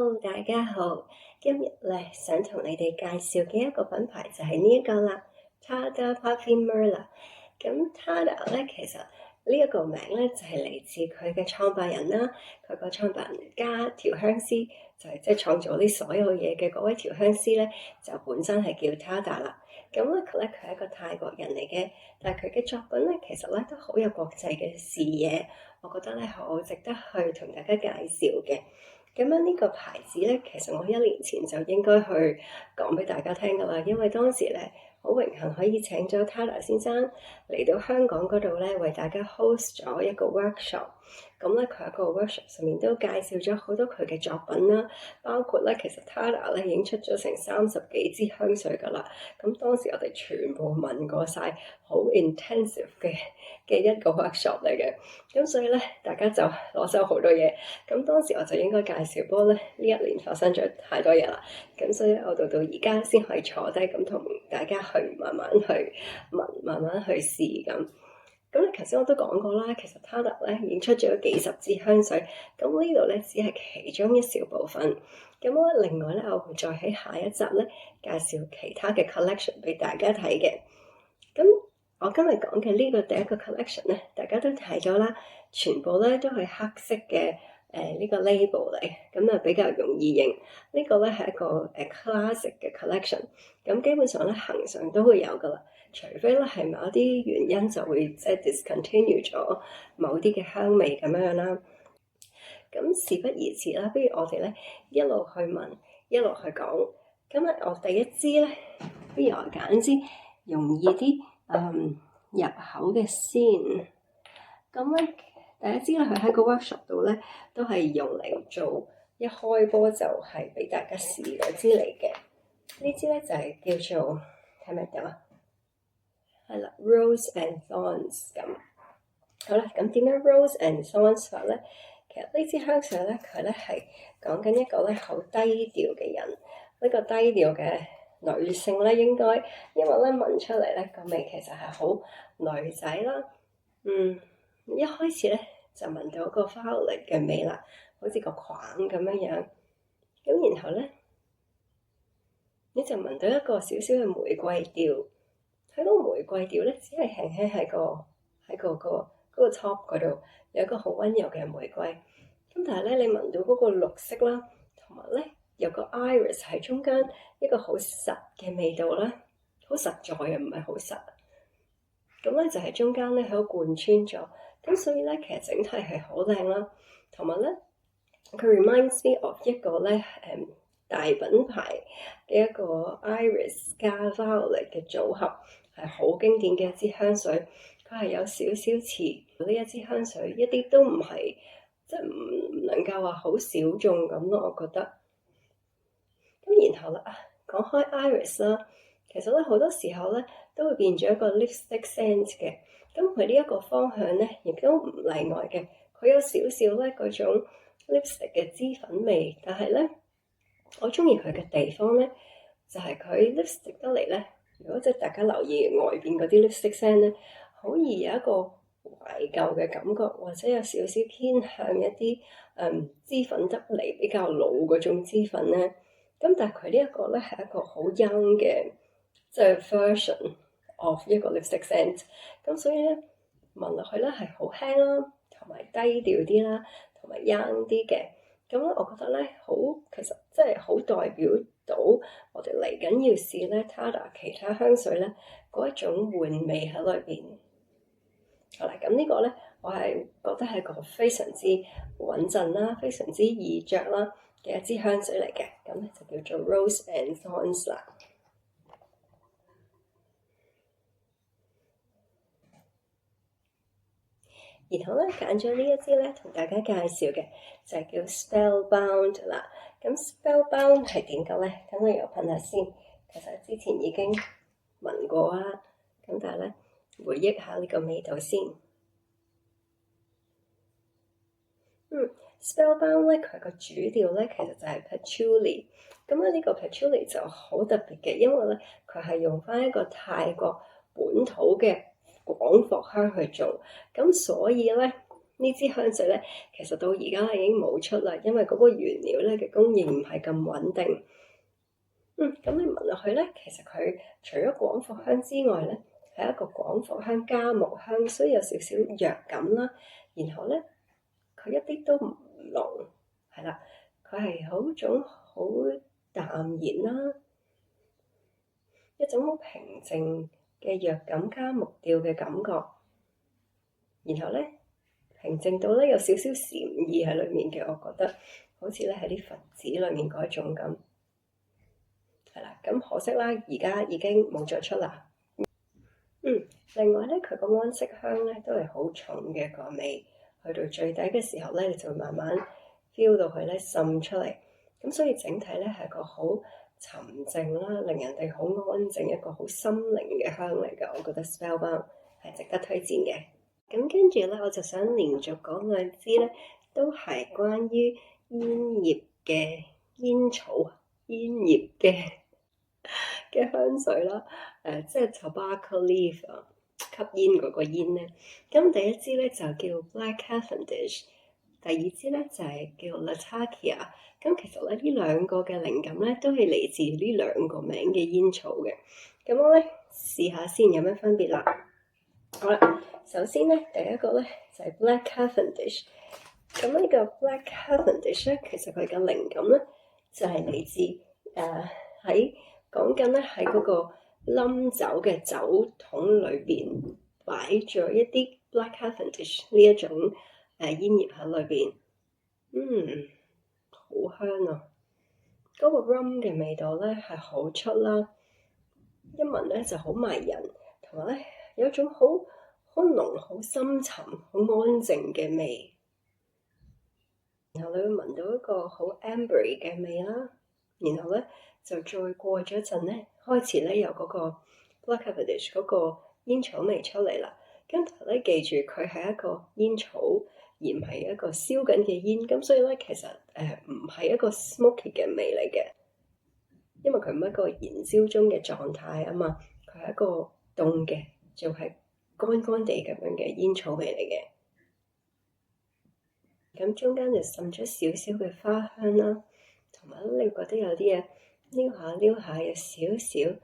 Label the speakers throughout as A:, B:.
A: Hello，大家好。今日咧想同你哋介紹嘅一個品牌就係呢一個啦，Tada Parfumeur 啦。咁 Tada 咧其實呢一個名咧就係嚟自佢嘅創辦人啦，佢個創辦人加調香師就係即係創造呢所有嘢嘅嗰位調香師咧，就本身係叫 Tada 啦。咁咧佢係一個泰國人嚟嘅，但係佢嘅作品咧其實咧都好有國際嘅視野，我覺得咧好值得去同大家介紹嘅。咁樣呢個牌子咧，其實我1年前就應該去講俾大家聽㗎啦，因為當時咧好榮幸可以請咗 Tada 先生嚟到香港嗰度咧，為大家 host 咗一個 workshop。咁咧佢喺個 workshop 上面都介紹咗好多佢嘅作品啦，包括咧其實 Tada 咧已經出咗成30幾支香水㗎啦。咁當時我哋全部聞過晒，好 intensive 嘅一個 workshop 嚟嘅。咁所以咧大家就攞走好多嘢。咁當時我就應該介紹，不過咧呢1年發生咗太多嘢啦。咁所以我到而家先可以坐低咁同大家去慢慢去聞，慢慢去試咁。咁咧，頭先我都講過啦，其實 Tada 咧已經出咗幾十支香水，咁呢度咧只係其中一小部分。咁我另外咧，我會再喺下一集咧介紹其他嘅 collection 俾大家睇嘅。咁我今日講嘅呢個第一個 collection 咧，大家都睇咗啦，全部咧都係黑色嘅呢個 label 嚟，咁啊比較容易認。呢個咧係一個classic 嘅 collection，咁基本上咧恆常都會有噶啦。除非咧係某啲原因就會即係 discontinue 咗某啲嘅香味咁樣啦。咁事不宜遲啦，不如我哋咧一路去聞，一路去講。今日我第一支咧，不如我揀支容易啲入口嘅先。咁咧第一支咧，佢喺個 workshop 度咧都係用嚟做一開波就係俾大家試嗰支嚟嘅。呢支咧就係叫做睇咪得啊？係啦 ，Rose and Thorns 咁。好啦，咁點樣 Rose and Thorns 法咧？其實呢支香水咧，佢咧係講緊一個咧好低調嘅人。呢個低調嘅女性咧，應該因為咧聞出嚟咧個味其實係好女仔啦。一開始咧就聞到個 violet 嘅味啦，好似個框咁樣樣。咁然後咧，你就聞到一個少少嘅玫瑰調。睇到玫瑰調咧，只係輕輕喺個 top 嗰度有一個好溫柔嘅玫瑰。咁但係咧，你聞到嗰個綠色啦，同埋咧有個 iris 喺中間，一個好實嘅味道啦，好實在嘅，唔係好實。咁咧就係中間咧喺度貫穿咗，咁所以咧其實整體係好靚啦。同埋咧，佢 reminds me of 一個咧大品牌嘅一個 iris 加 violet 嘅組合，係好經典嘅一支香水。佢係有少少似呢一支香水，一啲都唔係即係唔能夠話好小眾咁咯，我覺得。咁然後啦，講開 iris 啦，其實咧好多時候咧都會變咗一個 lipstick scent 嘅。咁佢呢一個方向咧，亦都唔例外嘅。佢有少少咧嗰種 lipstick 嘅脂粉味，但係咧，我中意佢嘅地方咧，就係佢 lipstick 得嚟咧。如果即係大家留意外邊嗰啲 lipstick scent 咧，好易有一個懷舊嘅感覺，或者有少少偏向一啲脂粉得嚟比較老嗰種脂粉咧。咁但係佢呢一個咧係一個好 young 嘅即係 version of 一個 lipstick scent。咁所以咧聞落去咧係好輕啦，同埋低調啲啦，同埋 young 啲嘅。咁咧，我覺得咧好，其實即係好代表到我哋嚟緊要試咧 Tada 其他香水咧嗰一種換味喺裏邊。好啦，咁呢個咧，我係覺得係一個非常之穩陣啦，非常之易着啦嘅一支香水嚟嘅。咁咧就叫做 Rose and Thorns 啦。然後咧揀咗呢一支咧，同大家介紹嘅就係叫 Spellbound 啦。咁 Spellbound 係點嘅咧？等我又噴下先。其實之前已經聞過啦，咁但係咧回憶下呢個味道先。Spellbound 咧佢個主調咧其實就係 Patchouli。咁咧呢個 Patchouli 就好特別嘅，因為咧佢係用翻一個泰國本土嘅廣藿香去做，咁所以咧呢支香水咧，其實到而家已經冇出啦，因為嗰個原料咧嘅供應唔係咁穩定。咁你聞落去咧，其實佢除咗廣藿香之外咧，係一個廣藿香加木香，所以有少少藥感啦。然後咧，佢一啲都唔濃，係啦，佢係好種好淡然啦，一種好平靜嘅藥感加木調嘅感覺。然後咧，平靜到咧有少少禪意喺裏面嘅，我覺得好似咧喺啲佛寺裏面嗰種咁。係啦，咁可惜啦，而家已經冇再出啦。另外咧，佢個安息香咧都係好重嘅個味，去到最底嘅時候咧，你就會慢慢 feel 到佢咧滲出嚟。咁所以整體咧係個好沉靜啦，令人哋好安靜，一個好心靈嘅香嚟㗎。我覺得 Spellbound 係值得推薦嘅。咁跟住咧，我就想連續講兩支咧，都係關於煙葉嘅煙草、煙葉嘅香水啦。即係 tobacco leaf 啊，吸煙嗰個煙咧。咁第一支咧就叫 Black Cavendish， 第二支咧就係叫 Latakia。咁其實咧呢兩個嘅靈感咧都係嚟自呢兩個名嘅煙草嘅。咁我咧試下先有咩分別啦。好啦，首先咧第一個咧就係 Black Cavendish。咁呢個 Black Cavendish 咧，其實佢嘅靈感咧就係嚟自喺講緊咧喺嗰個冧酒嘅酒桶裏邊擺咗一啲 Black Cavendish 呢一種煙葉喺裏邊。好香啊！嗰個 rum 嘅味道咧係好出啦，一聞咧就好迷人，同埋咧有一種好濃、好深沉、好安靜嘅味。然後你會聞到一個好 ambery 嘅味啦，然後咧就再過咗一陣咧，開始咧有嗰個 Black Cavendish 嗰個煙草味出嚟啦。跟住咧記住佢係一個煙草，而唔係一個燒緊嘅煙。咁所以咧其實唔係一個 smoky 嘅味嚟嘅，因為佢唔係一個燃燒中嘅狀態啊嘛，佢係一個凍嘅，就係乾乾地咁樣嘅煙草味嚟嘅。咁中間就滲咗少少嘅花香啦，同埋你覺得有啲嘢撩下撩下，有少少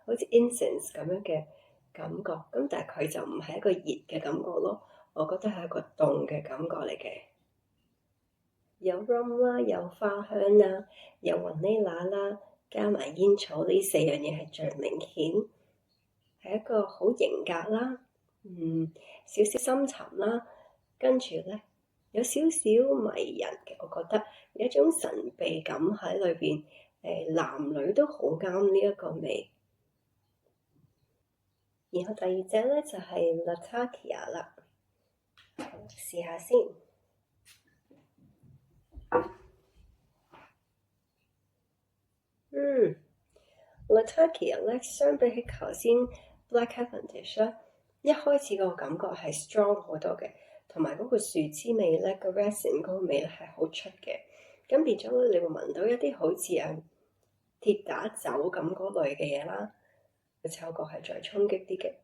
A: 好似 incense 咁樣嘅感覺。咁但係佢就唔係一個熱嘅感覺咯，我覺得係一個凍嘅感覺嚟嘅。有 rum 啦，有花香啦，有雲呢拿啦，加埋煙草，呢四樣嘢係最明顯，係一個好型格啦，少少深沉啦，跟住咧有少少迷人嘅，我覺得有一種神秘感喺裏邊。男女都好啱呢一個味。然後第二隻咧就係 Latakia 啦，試下先。Latakia 咧相比起頭先 Black Cavendish 咧，一開始個感覺係 strong 好多嘅，同埋嗰個樹枝味咧，個 resin 嗰個味咧係好出嘅。咁變咗咧，你會聞到一啲好似鐵打酒咁嗰類嘅嘢啦，個嗅覺係再衝擊啲嘅。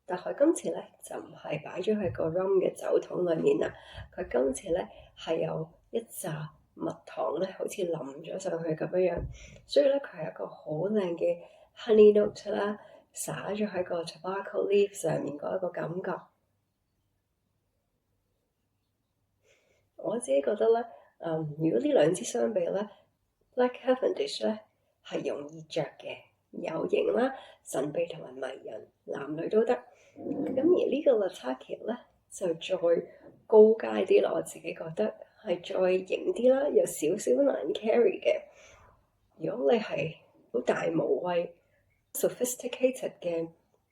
A: 但佢今次咧就唔係擺咗喺個 rum 嘅酒桶裏面啦，佢今次咧係有一紮蜜糖咧，好似淋咗上去咁樣，所以咧佢係一個好靚嘅 honey note 啦，灑咗喺個 tobacco leaf 上面嗰一個感覺。我自己覺得咧，如果呢兩支相比咧，Black Cavendish 咧係容易着嘅，有型啦、神秘同埋迷人，男女都得。咁而呢個 Latakia 咧就再高階啲啦，我自己覺得係再型啲啦，有少少難 carry 嘅。如果你係好大無畏、sophisticated 嘅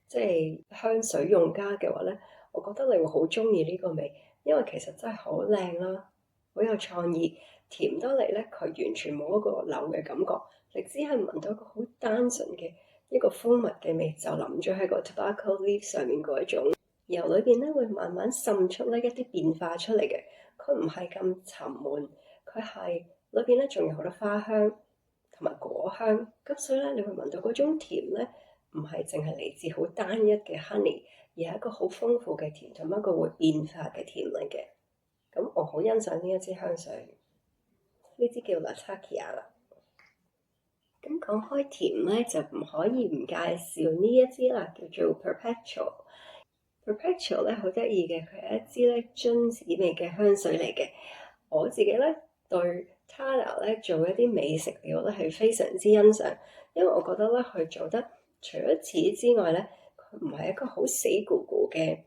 A: 即係香水用家嘅話咧，我覺得你會好中意呢個味，因為其實真係好靚啦，好有創意，甜得嚟咧，佢完全冇一個柳嘅感覺，你只係聞到一個好單純嘅一個蜂蜜嘅味，就淋咗喺個 tobacco leaf 上面嗰一種，由裏邊咧會慢慢滲出咧一啲變化出嚟嘅。佢唔係咁沉悶，佢係裏邊咧仲有好多花香同埋果香，咁所以咧你會聞到嗰種甜咧，唔係淨係嚟自好單一嘅 honey，而係一個好豐富嘅甜，同埋一個會變化嘅甜嚟嘅。咁我好欣賞呢一支香水，呢支叫 Latakia 啦。咁講開甜咧，就唔可以唔介紹呢一支啦，叫做 Perpetual。Perpetual 咧好得意嘅，佢係一支咧榛子味嘅香水嚟嘅。我自己咧對 Tata 咧做一啲美食調咧係非常之欣賞，因為我覺得咧佢做得除咗此之外咧，佢唔係一個好死咕咕嘅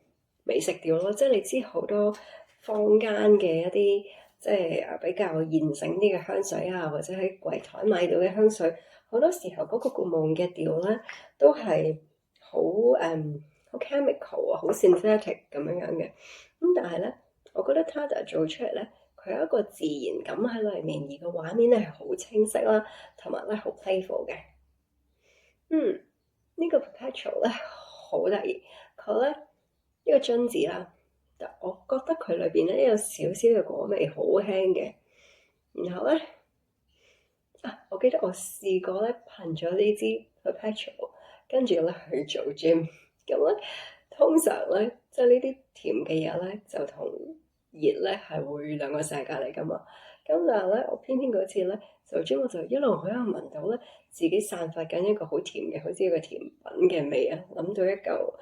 A: 美食調咯。即係你知好多坊間嘅一啲即係比較現成啲嘅香水啊，或者喺櫃台買到嘅香水，好多時候嗰個顧問嘅調咧都係好好 chemical 啊，好 synthetic 咁樣嘅。咁但係咧，我覺得 Tata 做出嚟咧，佢有一個自然感喺裏面，而個畫面咧係好清晰啦，同埋咧好 playful 嘅。呢個 Perpetual 咧好得意，佢咧呢個榛子啦，但我覺得佢裏邊咧有少少嘅果味，好輕嘅。然後咧我記得我試過咧噴咗呢支 Perpetual， 跟住咧去做 gym。咁咧通常咧即係呢啲甜嘅嘢咧就同熱咧係會兩個世界嚟噶嘛。咁但係咧我偏偏嗰次咧做 gym，我就一路喺度聞到咧自己散發緊一個好甜嘅，好似一個甜品嘅味啊，諗到一嚿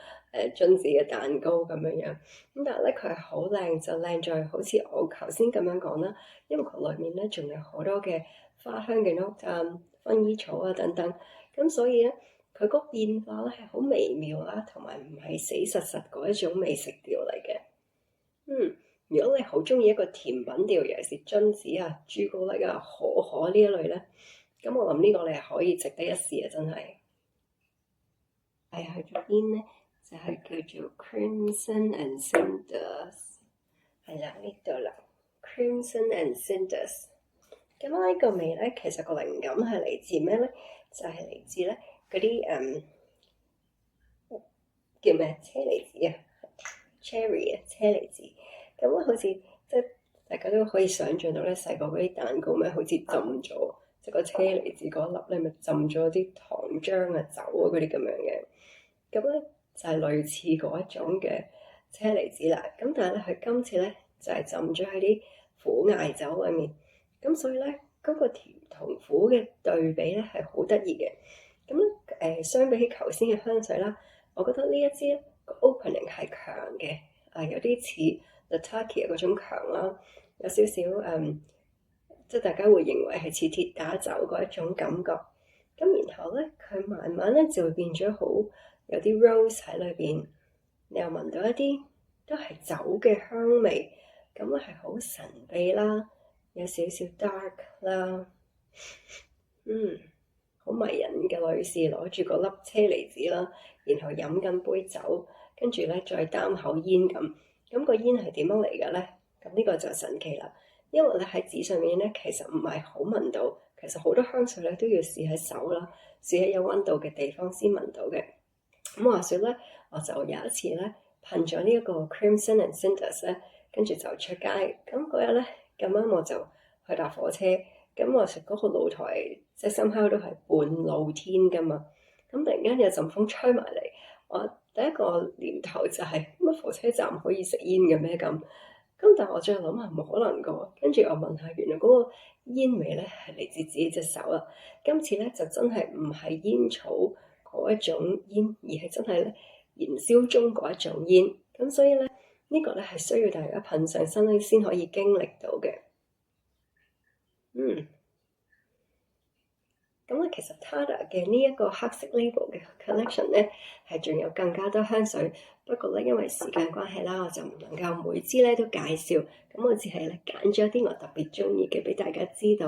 A: 榛子嘅蛋糕咁樣樣。咁但係咧佢係好靚，就靚在好似我頭先咁樣講啦，因為佢裏面咧仲有好多嘅花香嘅 note 啊、薰衣草啊等等，咁所以咧佢個變化咧係好微妙啦，同埋唔係死實實嗰一種美食調嚟嘅。如果你好中意一個甜品調，尤其是榛子啊、朱古力啊、可可呢一類咧，咁我諗呢個你係可以值得一試啊！真係係去咗邊咧？就係叫做 Crimson and Cinders， 係啦，呢度啦 Crimson and Cinders。咁呢個味咧，其實個靈感係嚟自咩咧？就係嚟自咧嗰啲叫咩車厘子啊 ，cherry 啊，車厘子。咁好似即係大家都可以想像到咧，細個嗰啲蛋糕咩，好似浸咗即係個車厘子嗰粒咧，咪浸咗啲糖漿啊、酒啊嗰啲咁樣嘅。咁咧就係類似嗰一種嘅車厘子啦。咁但係咧，佢今次咧就係浸咗喺啲苦艾酒裏面。咁所以咧，嗰個甜同苦嘅對比咧係好得意嘅。咁咧相比起頭先嘅香水啦，我覺得呢一支個 opening 係強嘅，有啲似 Latakia 嗰種強啦，有少少即係大家會認為係似鐵打酒嗰一種感覺。咁然後咧，佢慢慢咧就會變咗好有啲 rose 喺裏邊，你又聞到一啲都係酒嘅香味，咁咧係好神秘啦。有少少 dark 啦，好迷人嘅女士攞住個粒車厘子啦，然後飲緊杯酒，跟住咧再擔口煙咁。咁個煙係點樣嚟嘅咧？咁呢個就神奇啦，因為咧喺紙上面咧其實唔係好聞到，其實好多香水咧都要試喺手啦，試喺有溫度嘅地方先聞到嘅。咁話說咧，我就有一次咧噴咗呢一個 Crimson and Cinders 咧，跟住就出街。咁嗰日咧咁啱我就去搭火車，咁話說嗰個露台即係深烤都係半露天噶嘛。咁突然間有陣風吹埋嚟，我第一個念頭就係乜火車站可以食煙嘅咩咁？咁但係我再諗下冇可能噶，跟住我問下，原來嗰個煙味咧係嚟自自己隻手啦。今次咧就真係唔係煙草嗰一種煙，而係真係咧燃燒中嗰一種煙。咁所以咧呢個咧係需要大家噴上身咧先可以經歷到嘅。咁咧，其實 Tata 嘅呢一個黑色 label 嘅 collection 咧，係仲有更加多香水。不過咧，因為時間關係啦，我就唔能夠每支咧都介紹。咁我只係咧揀咗啲我特別中意嘅俾大家知道。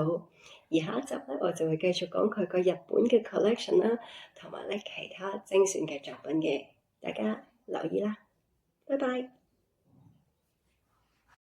A: 而下一集咧，我就會繼續講佢個日本嘅 collection 啦，同埋咧其他精選嘅作品嘅，大家留意啦。拜拜。